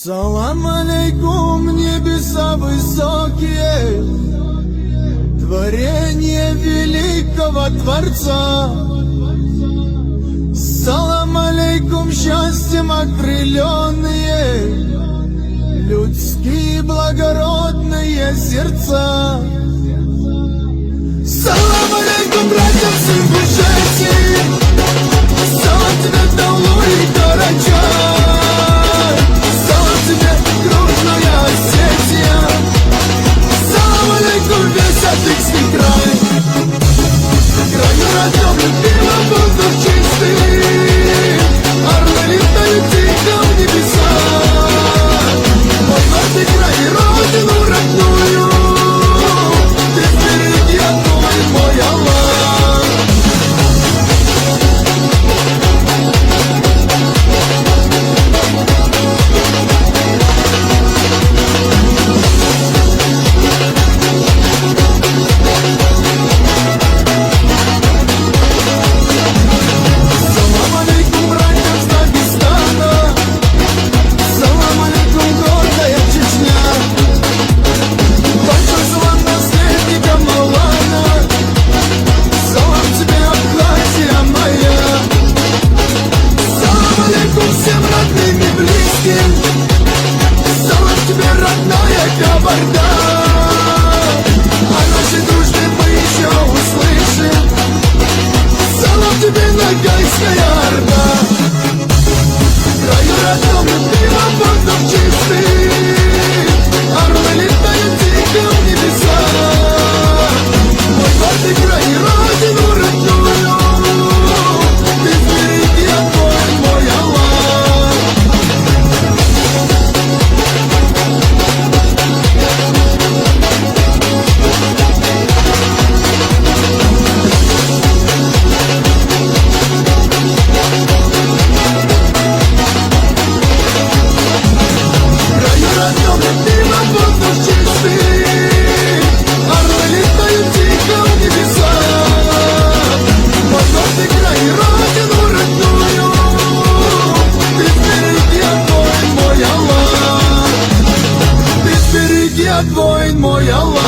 Салам алейкум, небеса высокие, творение великого Творца. Салам алейкум, счастьем окрыленные, людские благородные сердца. Салам алейкум, братья, в Ингушетии, салам тебе, Даулу и Карачай, салам тебе, Южная Осетия, салам алейкум, весь Адыгский край. Краю родном, любимом, воздух чистый, орлы летают тихо в небеса. Мой гордый край и родину родную, ты впереди огонь, мой Аллах. Салам алейкум, братья с Дагестана, салам алейкум, гордая Чечня. Большой салам наследникам Алана, салам тебе, Абхазия моя. Салам алейкум всем родным и близким, салам тебе, родная Кабарда. О нашей дружбе мы еще услышим, салам тебе, Ногайская Орда. В краю родном, любимом, воздух чистый, орлы летают тихо в небеса. Мой гордый край и родину родную, ты впереди огонь, мой Аллах. В краю родном, любимом, воздух чистый, орлы летают тихо в небеса. Мой гордый край и родину родную, ты впереди огонь, мой Аллах. Ты впереди огонь, мой Аллах.